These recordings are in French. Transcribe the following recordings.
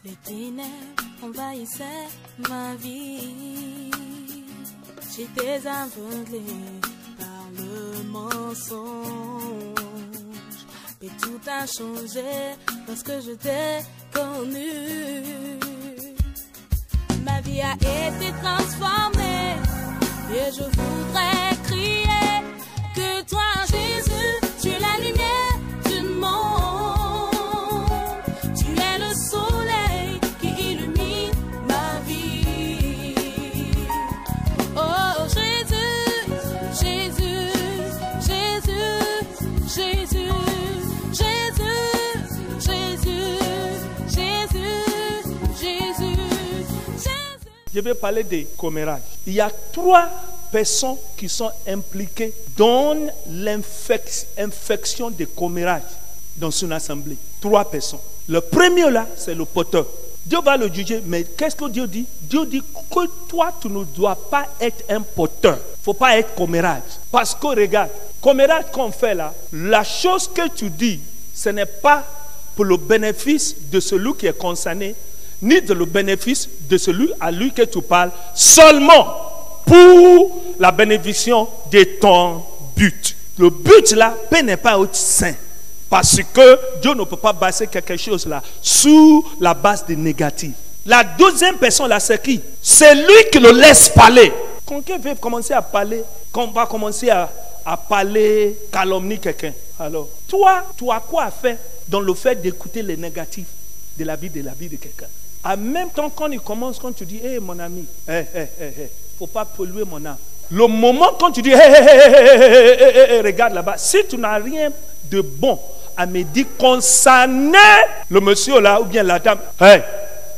Les ténèbres envahissaient ma vie. J'étais aveuglé par le mensonge. Mais tout a changé lorsque je t'ai connu. Ma vie a été transformée et je voudrais crier que toi, Jésus, tu es la lumière du monde. Tu es le soleil qui illumine ma vie. Oh Jésus, Jésus, Jésus, Jésus, Jésus, Jésus, Jésus, Jésus. Je vais parler des commérages. Il y a 3 personnes qui sont impliquées dans l'infection des commérages dans une assemblée. 3 personnes. Le premier là, c'est le poteur. Dieu va le juger, mais qu'est-ce que Dieu dit? Dieu dit que toi, tu ne dois pas être un poteur. Il ne faut pas être commérage. Parce que regarde, commérage qu'on fait là, la chose que tu dis, ce n'est pas pour le bénéfice de celui qui est concerné, ni de le bénéfice de celui à lui que tu parles, seulement pour la bénédiction de ton but. Le but là, n'est pas être saint. Parce que Dieu ne peut pas baser quelque chose là sur la base de négatif. La deuxième personne là, c'est qui? C'est lui qui le laisse parler. Quand quelqu'un veut commencer à parler, quand on va commencer à parler, calomnier quelqu'un, alors toi, tu as quoi à faire dans le fait d'écouter les négatifs de la vie de quelqu'un? En même temps, quand il commence, quand tu dis, hé mon ami, faut pas polluer mon âme. Le moment quand tu dis, regarde là-bas, si tu n'as rien de bon à me dire concernant le monsieur là ou bien la dame,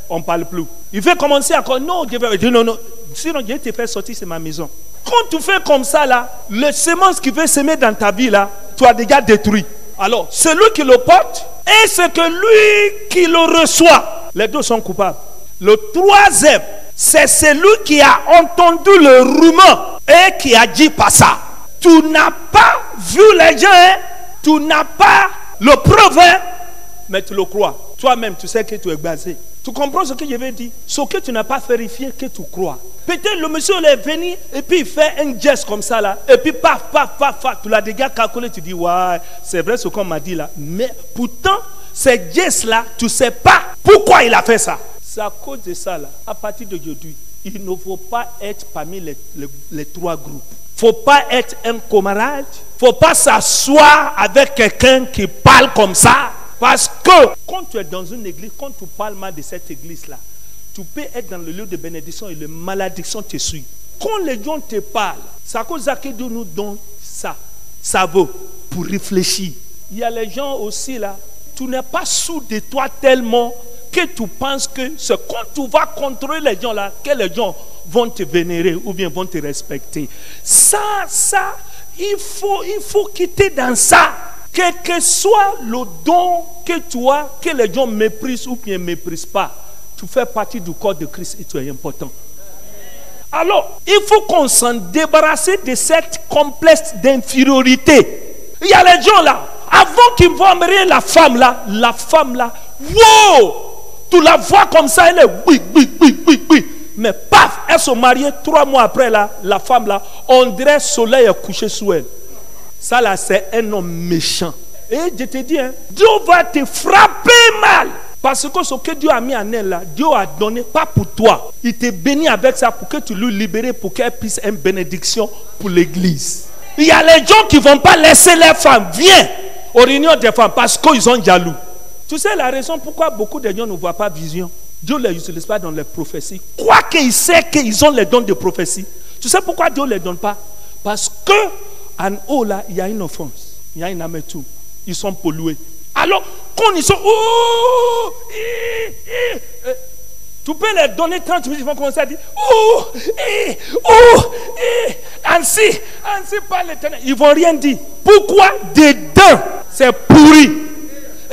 on ne parle plus. Il veut commencer encore, non, je vais dire non, sinon je te fais sortir, c'est ma maison. Quand tu fais comme ça là, le semence qui veut s'aimer dans ta vie là, tu as déjà détruit. Alors, celui qui le porte et c'est que lui qui le reçoit. Les deux sont coupables. Le troisième, c'est celui qui a entendu le rumeur et qui a dit pas ça. Tu n'as pas vu les gens, hein? Tu n'as pas le preuve, hein? Mais tu le crois. Toi-même, tu sais que tu es basé. Tu comprends ce que je veux dire? Ce que tu n'as pas vérifié, que tu crois. Peut-être le monsieur est venu et puis il fait un geste comme ça là. Et puis paf, paf, paf, paf. Tu l'as déjà calculé, tu dis, ouais, c'est vrai ce qu'on m'a dit là. Mais pourtant, ces gestes-là, tu ne sais pas pourquoi il a fait ça. C'est à cause de ça, là, à partir d'aujourd'hui, il ne faut pas être parmi les 3 groupes. Il ne faut pas être un camarade. Il ne faut pas s'asseoir avec quelqu'un qui parle comme ça. Parce que quand tu es dans une église, quand tu parles mal de cette église-là, tu peux être dans le lieu de bénédiction et la malédiction te suit. Quand les gens te parlent, c'est à cause que Dieu nous donne ça. Ça vaut pour réfléchir. Il y a les gens aussi là. Tu n'es pas sous de toi tellement que tu penses que c'est quand tu vas contrôler les gens là que les gens vont te vénérer ou bien vont te respecter. Ça, il faut quitter dans ça. Quel que soit le don que tu as, que les gens méprisent ou bien ne méprisent pas, tu fais partie du corps de Christ et tu es important. Alors, il faut qu'on s'en débarrasse de cette complexe d'infériorité. Il y a les gens là. Avant qu'ils vont marier la femme là, wow, tu la vois comme ça, elle est oui. Mais paf, elle se marie 3 mois après là, la femme là, on dirait le soleil est couché sous elle. Ça là, c'est un homme méchant. Et je te dis, hein, Dieu va te frapper mal. Parce que ce que Dieu a mis en elle là, Dieu a donné pas pour toi. Il te bénit avec ça pour que tu lui libères, pour qu'elle puisse être une bénédiction pour l'église. Il y a les gens qui ne vont pas laisser leurs femmes. Viens aux réunions des femmes parce qu'ils sont jaloux. Tu sais la raison pourquoi beaucoup de gens ne voient pas vision? Dieu ne les utilise pas dans les prophéties. Quoiqu'il sait qu'ils ont les dons de prophétie. Tu sais pourquoi Dieu ne les donne pas? Parce que en haut là, il y a une offense. Il y a une amertume. Ils sont pollués. Alors, quand ils sont... tu peux leur donner 30 minutes, ils vont commencer à dire ainsi par l'Éternel. Ils ne vont rien dire. Pourquoi? Dedans, c'est pourri.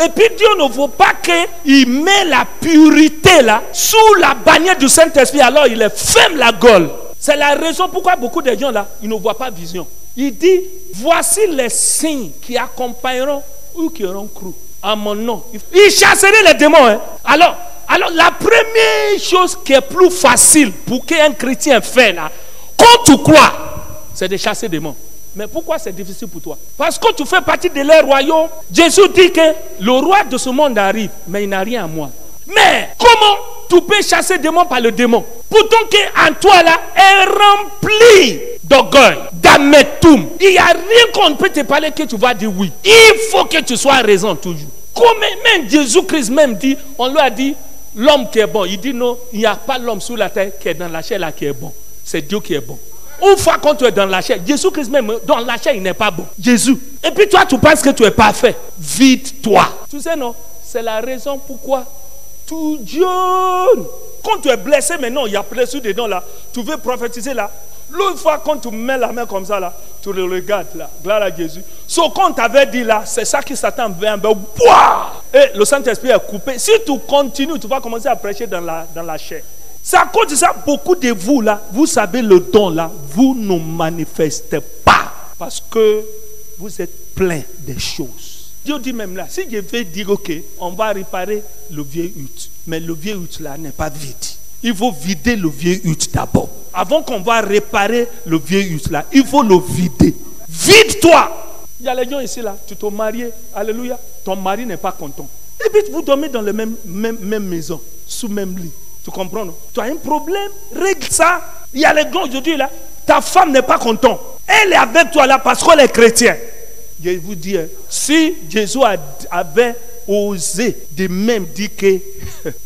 Et puis Dieu ne veut pas qu'il met la pureté là sous la bannière du Saint-Esprit. Alors il les ferme la gueule. C'est la raison pourquoi beaucoup de gens là, ils ne voient pas vision. Il dit, voici les signes qui accompagneront ou qui auront cru. en mon nom, il chasserait les démons. Hein. Alors, la première chose qui est plus facile pour qu'un chrétien fait là, quand tu crois, c'est de chasser des démons. Mais pourquoi c'est difficile pour toi? Parce que tu fais partie de leur royaume. Jésus dit que le roi de ce monde arrive, mais il n'a rien à moi. Mais comment tu peux chasser des démons par le démon? Pourtant qu'en toi là est rempli d'orgueil, d'amertume. Il n'y a rien qu'on peut te parler que tu vas dire oui. Il faut que tu sois raison toujours. Comme même Jésus-Christ même dit, on lui a dit, l'homme qui est bon. Il dit non, il n'y a pas l'homme sur la terre qui est dans la chair là qui est bon. C'est Dieu qui est bon. Une fois quand tu es dans la chair, Jésus-Christ même dans la chair il n'est pas bon. Jésus. Et puis toi tu penses que tu es parfait. Vide-toi. Tu sais non, c'est la raison pourquoi tout jeune. Quand tu es blessé maintenant, il y a blessure dedans là. Tu veux prophétiser là. L'autre fois quand tu mets la main comme ça là, tu le regardes là. Gloire à Jésus. So quand tu avais dit là, c'est ça qui Satan veut un peu. Et le Saint-Esprit est coupé. Si tu continues, tu vas commencer à prêcher dans la chair. C'est à cause de ça, beaucoup de vous là, vous savez le don là, vous ne manifestez pas. Parce que vous êtes plein de choses. Dieu dit même là, si je vais dire ok, on va réparer le vieux hutte. Mais le vieux hutte là n'est pas vide. Il faut vider le vieux hutte d'abord. Avant qu'on va réparer le vieux hutte là, il faut le vider. Vide-toi. Il y a les gens ici là, tu t'es marié, alléluia. Ton mari n'est pas content. Et puis vous dormez dans la même maison, sous même lit. Tu comprends, non? Tu as un problème, règle ça. Il y a les gens aujourd'hui là, ta femme n'est pas contente. Elle est avec toi là parce qu'elle est chrétienne. Je vous dis, si Jésus avait osé de même dire que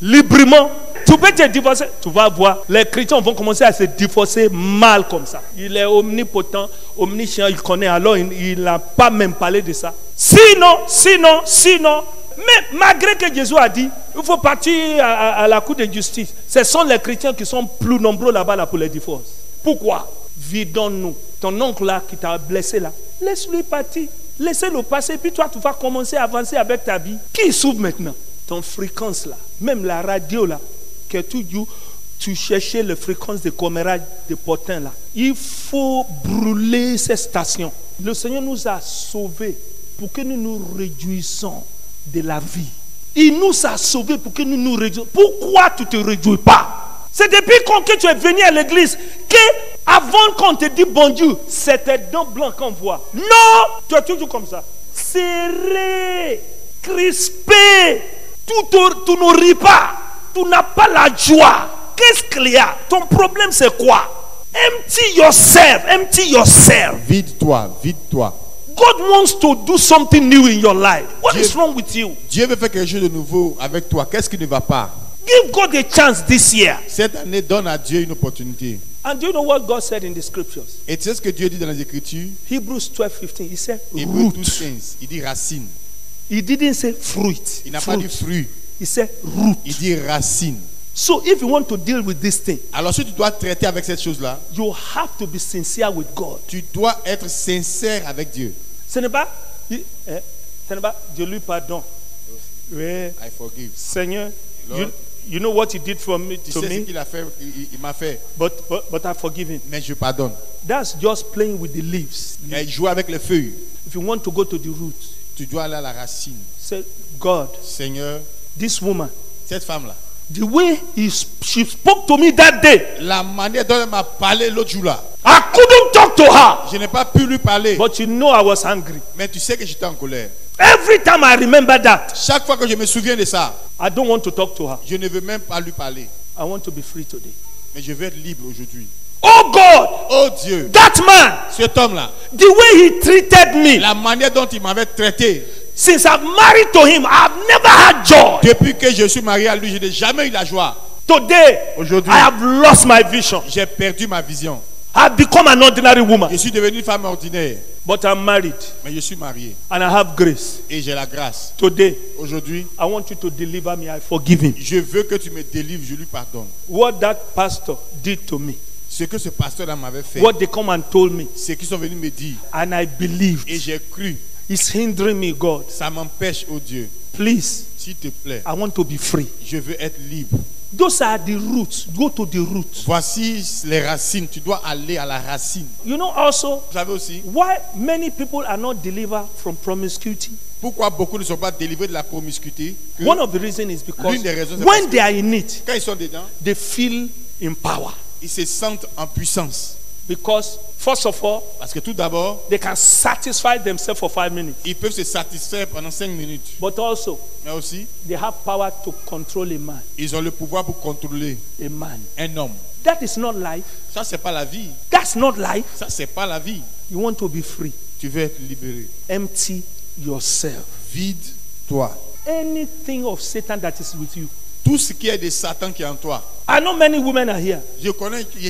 librement, tu peux te divorcer. Tu vas voir, les chrétiens vont commencer à se divorcer mal comme ça. Il est omnipotent, omniscient, il connaît, alors il n'a pas même parlé de ça. Sinon, mais malgré que Jésus a dit, il faut partir à la cour de justice. Ce sont les chrétiens qui sont plus nombreux là-bas là, pour les divorces. Pourquoi? Vidons-nous. Ton oncle là qui t'a blessé là, laisse-lui partir. Laissez-le passer, puis toi tu vas commencer à avancer avec ta vie. Qui s'ouvre maintenant? Ton fréquence là, même la radio là, que tu cherchais la fréquence de commérage de potins là. Il faut brûler ces stations. Le Seigneur nous a sauvés pour que nous nous réjouissons de la vie. Il nous a sauvés pour que nous nous réjouissions. Pourquoi tu ne te réjouis pas? C'est depuis quand que tu es venu à l'église que avant qu'on te dise bon Dieu, c'était dents blancs qu'on voit. Non, tu es toujours comme ça. Serré, crispé, tu ne ris pas. Tu n'as pas la joie. Qu'est-ce qu'il y a? Ton problème c'est quoi? Empty yourself. Vide-toi. God wants to do something new in your life. What is wrong with you? Dieu veut faire quelque chose de nouveau avec toi. Qu'est-ce qui ne va pas? Give God a chance this year. Cette année, donne à Dieu une opportunité. And do you know what God said in the scriptures? Et tu sais ce que Dieu dit dans les Écritures? Hebrews 12:15. He said Hébreux root. 12:15. Il dit racine. He didn't say fruit. Il n'a pas dit fruit. He said root. Il dit racine. So if you want to deal with this thing, Alors si tu dois traiter avec cette chose-là, you have to be sincere with God. tu dois être sincère avec Dieu. Ce n'est pas Dieu lui pardonne. Oui. I forgive. Seigneur, Lord, you know what he did for me, tu to sais ce me, qu'il a fait, il m'a fait, but I forgive him. mais je pardonne. That's just playing with the leaves. Et jouer avec les feuilles. If you want to go to the root, Tu dois aller à la racine. say, God, Seigneur, this woman, cette femme-là, the way she spoke to me that day, la manière dont elle m'a parlé l'autre jour-là, I couldn't talk to her. je n'ai pas pu lui parler. But you know I was angry. Mais tu sais que j'étais en colère. Every time I remember that, Chaque fois que je me souviens de ça, I don't want to talk to her. je ne veux même pas lui parler. I want to be free today. Mais je veux être libre aujourd'hui. Oh God, Oh Dieu, that man, cet homme-là, the way he treated me, la manière dont il m'avait traité, since I've married to him, I've never had joy. depuis que je suis marié à lui, je n'ai jamais eu la joie. Today, Aujourd'hui, I have lost my vision. j'ai perdu ma vision. I've become an ordinary woman. Je suis devenu une femme ordinaire, But I'm married mais je suis marié and I have grace. et j'ai la grâce. Today, Aujourd'hui, I want you to deliver me. I forgive him. je veux que tu me délivres, je lui pardonne. What that pastor did to me, Ce que ce pasteur-là m'avait fait, what they come and told me, c'est qu'ils sont venus me dire, and I believed. et j'ai cru, It's hindering me, God. ça m'empêche, oh Dieu, Please, s'il te plaît, I want to be free. je veux être libre. Those are the roots. Go to the roots. Voici les racines. Tu dois aller à la racine. You know also Vous savez aussi why many people are not delivered from promiscuity? pourquoi beaucoup ne sont pas délivrés de la promiscuité? Que One of the reasons is because L'une des raisons, c'est when parce they are in it, quand ils sont dedans, they feel in power. ils se sentent en puissance. Because first of all, Parce que tout d'abord, they can satisfy themselves for 5 minutes. ils peuvent se satisfaire pendant 5 minutes. But also, Mais aussi, they have power to control a man. ils ont le pouvoir pour contrôler A man. un homme. That is not life. Ça, c'est pas la vie. That's not life. Ça, c'est pas la vie. You want to be free. Tu veux être libéré. Empty yourself. Vide-toi. Anything of Satan that is with you. Tout ce qui est de Satan qui est en toi. I know many women are here. Je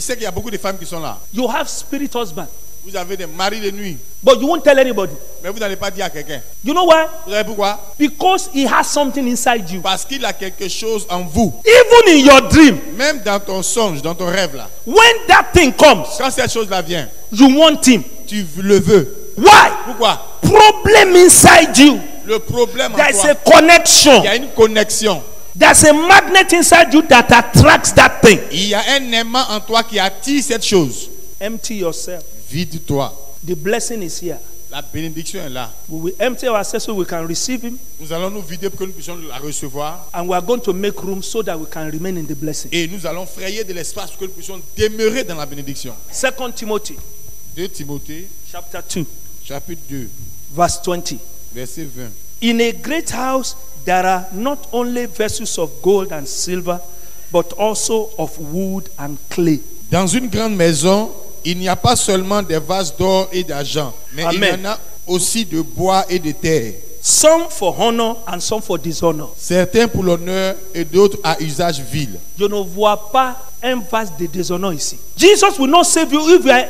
sais qu'il y a beaucoup de femmes qui sont là. You have spirit husband, Vous avez des maris de nuit, but you won't tell anybody. mais vous n'allez pas dire à quelqu'un. You know why? Vous savez pourquoi? Because he has something inside you. Parce qu'il a quelque chose en vous. Even in your dream, Même dans ton songe, dans ton rêve là. when that thing comes, Quand cette chose-là vient, you want him. tu le veux. Why? Pourquoi? Problem inside you. Le problème en There's toi, a connection. il y a une connexion. There's a magnet inside you that attracts that thing. Il y a un aimant en toi qui attire cette chose. Empty yourself. Vide-toi. The blessing is here. La bénédiction est là. We will empty ourselves so we can receive him, Nous allons nous vider pour que nous puissions la recevoir. and we are going to make room so that we can remain in the blessing. Et nous allons frayer de l'espace pour que nous puissions demeurer dans la bénédiction. 2 Timothy 2 Timothée, chapter 2, chapitre 2, verse 20. verset 20. In a great house there are not only vessels of gold and silver, but also of wood and clay. Dans une grande maison, il n'y a pas seulement des vases d'or et d'argent, mais Amen. il y en a aussi de bois et de terre. Some for honor and some for dishonor. Certains pour l'honneur et d'autres à usage vil. Je ne vois pas un vase de déshonneur ici. Jesus will not save you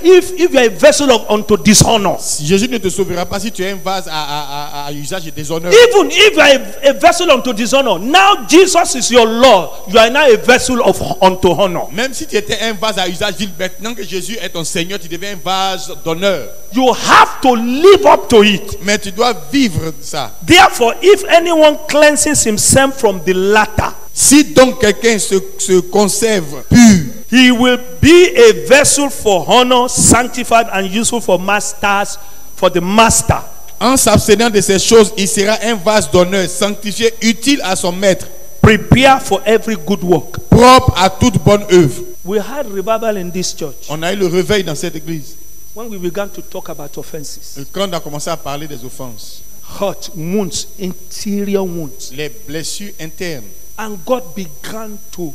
if you are a vessel of unto dishonor. Jésus ne te sauvera pas si tu es un vase à usage et déshonneur. Even if you are a vessel unto dishonor, now Jesus is your Lord. You are now a vessel of unto honor. Même si tu étais un vase à usage vil, maintenant que Jésus est ton Seigneur, tu deviens un vase d'honneur. You have to live up to it. Mais tu dois vivre ça. Therefore, if anyone cleanses himself from the latter, Si donc quelqu'un se conserve pur, he will be a vessel for honor, sanctified and useful for the master. en s'abstenant de ces choses, il sera un vase d'honneur, sanctifié, utile à son maître, Prepare for every good work. propre à toute bonne œuvre. We had revival in this church On a eu le réveil dans cette église. when we began to talk about offenses, Et quand on a commencé à parler des offenses, hurt, wounds, interior wounds, les blessures internes, and God began to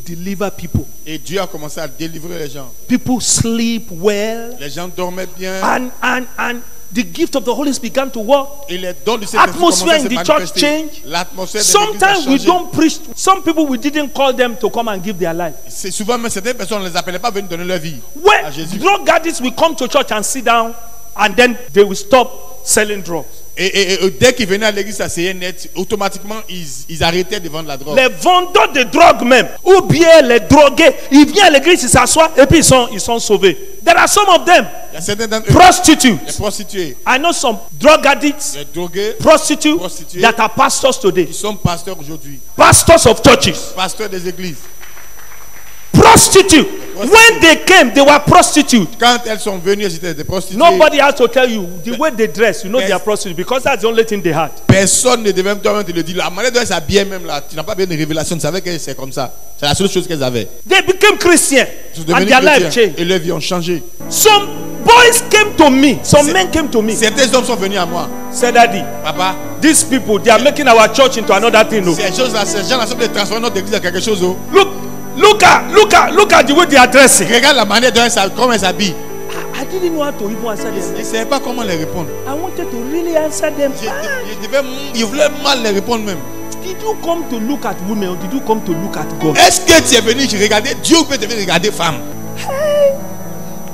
deliver people. et Dieu a commencé à délivrer les gens. People sleep well, Les gens dormaient bien, and the gift of the Holy Spirit began to work. et les dons du Saint-Esprit Atmosphere commençaient in à the se church manifester. changed. L'atmosphère de l'église a Sometimes we changé. don't preach. Some people we didn't call them to come and give their life. C'est souvent même certaines personnes, on ne les appelait pas venir donner leur vie à When Jésus. drug addicts will come to church and sit down, and then they will stop selling drugs. Et dès qu'ils venaient à l'église s'asseyaient net, automatiquement ils arrêtaient de vendre la drogue. Les vendeurs de drogue même, ou bien les drogués, ils viennent à l'église, ils s'assoient et puis ils sont sauvés. There are some of them, Il y a certains d'entre eux, les prostitutes. prostituées, I know some drug addicts, les drogués, prostitutes that are pastors today, qui sont pasteurs aujourd'hui, pastors of churches. pasteurs des églises. Prostitute. When they came, they were prostitutes. Quand elles sont venues, elles étaient des prostituées. Nobody has to tell you the way they dress. You know they are prostitutes because that's the only thing they had. Personne ne devait toi-même te le dire. La manière dont elles s'habillaient même là, tu n'as pas bien de révélation. Tu savais que c'est comme ça. C'est la seule chose qu'elles avaient. They became Christians Ils sont and devenus their life chrétiens changed. et leurs vies ont changé. Some boys came to me. Some men came to me. Certains hommes sont venus à moi. Said, Daddy, Papa, these people, they are making our church into another thing. No. ces choses-là, ces gens-là sont de transformer notre église en quelque chose. Oh. Look at the way they are dressing. Regarde la manière dont comment elles s'habillent. I didn't know how to even answer Je them. ne savais pas comment les répondre. I wanted to really answer them. Je voulais mal les répondre même. Did you come to look at women or did you come to look at God? Est-ce que tu es venu regarder Dieu ou peut tu es venu regarder femme? Hey.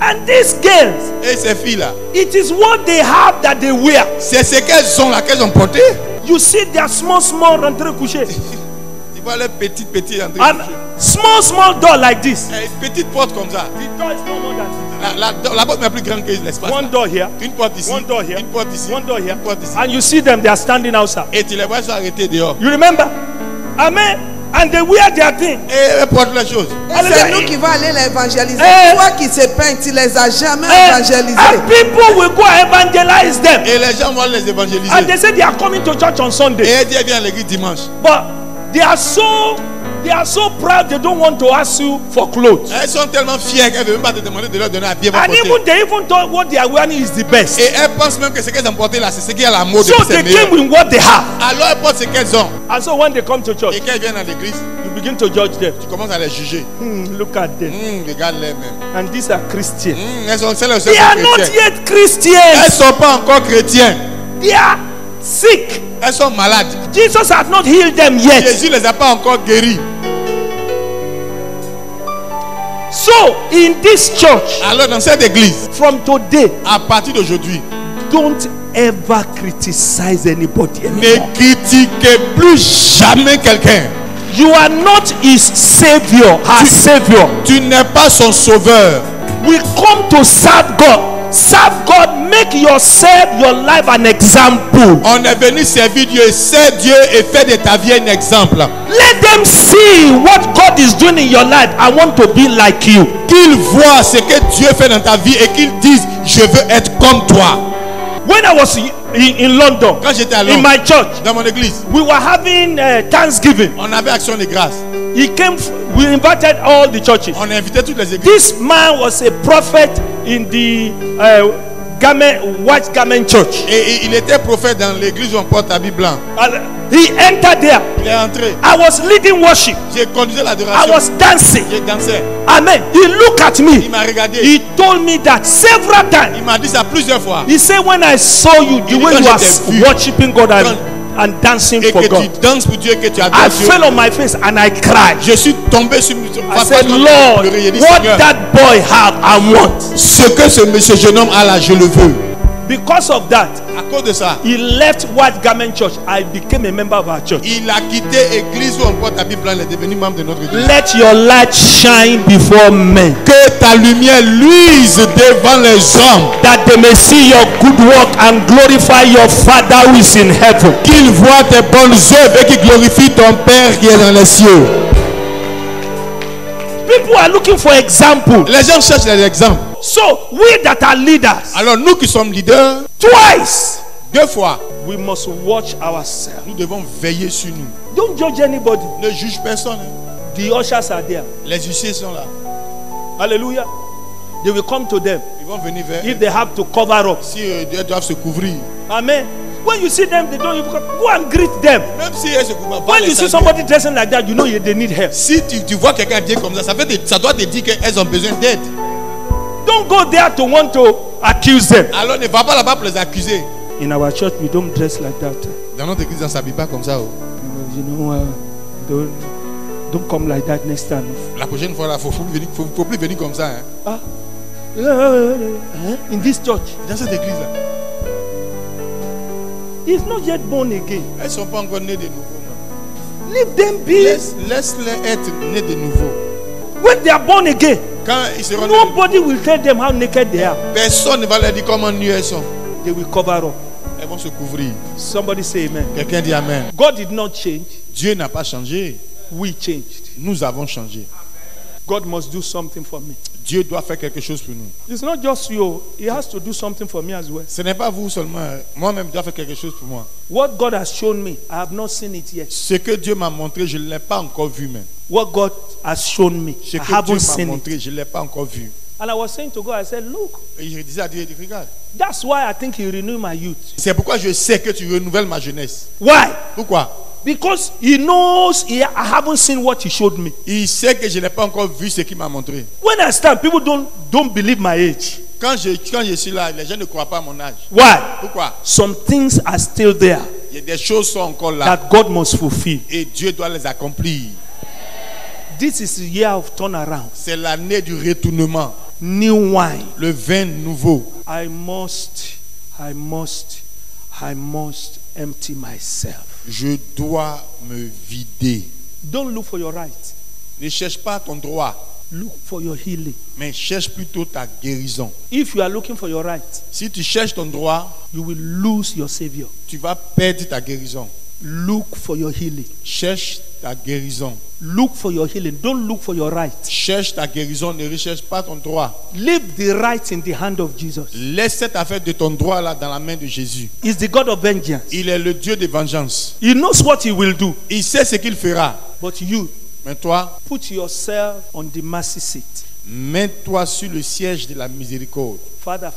And these girls, Et ces filles-là, it is what they have that they wear. c'est ce qu'elles ont là, qu'elles ont porté. You see their small rentrées couchées. Tu vois les petites entrées. And small door like this. Une petite porte comme ça. The door is no more than La porte est plus grande que l'espace. one door here, Une porte ici. one door here, Une porte ici. one door here. Une porte ici. And you see them, they are standing outside. Et tu les vois sont arrêtés dehors. You remember? I and they wear their thing. Et elles portent les choses. Et c'est nous qui va aller les évangéliser. Eh. Toi qui se peins, tu les as jamais And évangélisés. people will go evangelize them. Et les gens vont les évangéliser. And they say they are coming to church on Et Sunday. elles disent, viens à l'église dimanche. But they are so proud they don't want to ask you for clothes. Elles sont tellement fières qu'elles ne veulent même pas te demander de leur donner à bien And porter. even they even thought what they are wearing is the best. Et elles pensent même que ce qu'elles ont porté là, c'est ce qui est à la mode. So et puis c'est they meilleur. came with what they have. Alors elles portent ce qu'elles ont. And so when they come to church, Et quand elles viennent à l'église, you begin to judge them. tu commences à les juger. Look at them. Regarde-les même. And these are Christians. Elles sont celles They are not chrétiennes. yet Elles Christians. ne sont pas encore chrétiennes. They are sick. Elles sont malades. Jesus has not healed them yet. Jésus ne les a pas encore guéries. So in this church, Alors dans cette église, from today, à partir d'aujourd'hui, don't ever criticize anybody anymore. ne critiquez plus jamais quelqu'un. You are not his savior, her savior. Tu n'es pas son sauveur. We come to serve God. Serve God. Make yourself, your life an example. On est venu servir Dieu, sers Dieu et fais de ta vie un exemple. Let them see what God is doing in your life. I want to be like you. Qu'ils voient ce que Dieu fait dans ta vie et qu'ils disent, je veux être comme toi. When I was in London, Quand j'étais à in Londres, my church, dans mon église, we were having Thanksgiving. on avait action de grâce. We invited all the churches. On a invité toutes les églises. This man was a prophet in the white garment church. Et il était prophète dans l'église où on porte habit blanc. And he entered there. Il est entré. I was leading worship. J'ai conduit I l'adoration. was dancing. J'ai dansé. Amen. He looked at Il me. m'a regardé. He told me that several times. Il m'a dit ça plusieurs fois. He said, when I saw you, the Il dit, way quand you are je t'ai vu, worshiping God and dancing Et for que tu God, danses pour Dieu et que tu I adores Dieu. fell on my face and I cried. Je suis tombé sur I said, Lord, what that boy have, I want. Ce que ce jeune homme a là, je le veux. Because of that, À cause de ça, he left White Garment Church. I became a member of our church. il a quitté l'église où on porte habit blanc. Il est devenu membre de notre église. Let your light shine before men, Que ta lumière luise devant les hommes. that they may see your good work and glorify your Father who is in heaven. Qu'ils voient tes bonnes œuvres et qu'ils glorifient ton Père qui est dans les cieux. People are looking for example. Les gens cherchent des exemples. So we that are leaders, Alors nous qui sommes leaders, twice, 2 fois, we must watch ourselves. nous devons veiller sur nous. Don't judge anybody. Ne juge personne. Hein. The ushers are there. Les huissiers sont là. Hallelujah. They will come to them Ils vont venir vers if they have to cover up. si ils doivent se couvrir. Amen. When you see them, they don't even go and greet them. Même si elles se couvrent pas. When you see somebody dressing like that, you know they need help. Si tu vois quelqu'un bien comme ça, ça doit te dire qu'elles ont besoin d'aide. Don't go there to want to accuse them. Alors ne va pas là-bas pour les accuser. In our church, we don't dress like that. Dans notre église, on ne s'habille pas comme ça. Oh. You know, don't come like that next time. La prochaine fois, il ne faut plus venir comme ça. Hein. Ah. In this church, Dans cette église-là, he's not yet born again. elles ne sont pas encore nées de nouveau. Leave them be. Laisse-les être nées de nouveau. When they are born again, Quand ils seront nés de nouveau, nobody will tell them how naked they are. personne ne va leur dire comment nues elles sont. They will cover up. Elles vont se couvrir. Somebody say amen. Quelqu'un dit Amen. God did not change. Dieu n'a pas changé. We changed. Nous avons changé. God must do something for me. Dieu doit faire quelque chose pour nous. It's not just you. He has to do something for me as well. Ce n'est pas vous seulement. Moi-même, je dois faire quelque chose pour moi. What God has shown me, I have not seen it yet. Ce que Dieu m'a montré, je ne l'ai pas encore vu même. What God has shown me, Ce I que Dieu haven't m'a seen it. montré, je ne l'ai pas encore vu. And I was saying to God, I said, look, Et je disais à Dieu, regarde. that's why I think He renewed my youth. C'est pourquoi je sais que tu renouvelles ma jeunesse. Why? Pourquoi? Because He knows I haven't seen what He showed me. Il sait que je n'ai pas encore vu ce qu'il m'a montré. When I stand, people don't believe my age. Quand je suis là, les gens ne croient pas à mon âge. Why? Pourquoi? Some things are still there Il y a des choses qui sont encore là. that God must fulfill. Et Dieu doit les accomplir. This is the year of turnaround. C'est l'année du retournement. New wine. Le vin nouveau. I must empty myself. Je dois me vider. Don't look for your right. Ne cherche pas ton droit, Look for your healing. mais cherche plutôt ta guérison. If you are looking for your right, Si tu cherches ton droit, you will lose your Savior. tu vas perdre ta guérison. Look for your healing. Cherche ta guérison. Look for your healing. Don't look for your right. Cherche ta guérison, ne recherche pas ton droit. Leave the right in the hand of Jesus. Laisse cette affaire de ton droit là dans la main de Jésus. He's the God of vengeance. Il est le Dieu de vengeance. He knows what he will do. Il sait ce qu'il fera. But you, Mais toi, put yourself on the mercy seat. mets-toi sur le siège de la miséricorde. Father,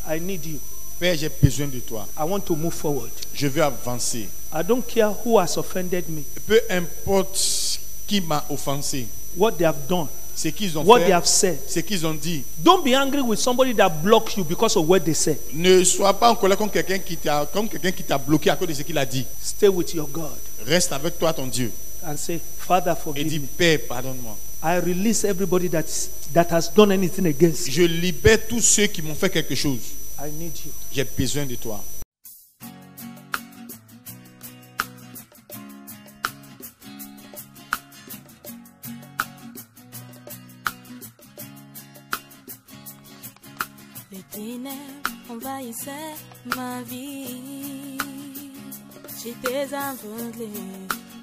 I need you. Père, j'ai besoin de toi. I want to move forward. Je veux avancer. I don't care who has offended me, Peu importe qui m'a offensé, what they have done, ce qu'ils ont what they fait, have said. ce qu'ils ont dit. Don't be angry with somebody that blocks you because of what they said. Ne sois pas en colère contre quelqu'un qui t'a bloqué à cause de ce qu'il a dit. Stay with your God Reste avec toi, ton Dieu. and say, Father, Et forgive dis, me. Père, pardonne-moi. I release everybody that has done anything against you. Je libère tous ceux qui m'ont fait quelque chose. I need you. J'ai besoin de toi. Les ténèbres envahissaient ma vie. J'étais aveuglé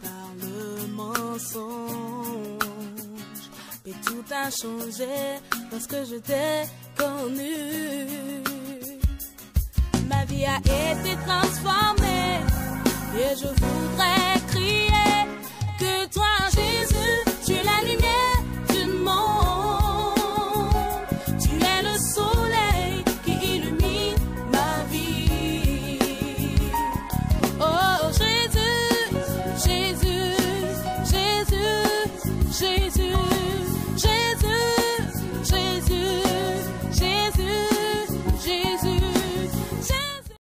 par le mensonge. Mais tout a changé lorsque je t'ai connu. Ma vie a été transformée et je voudrais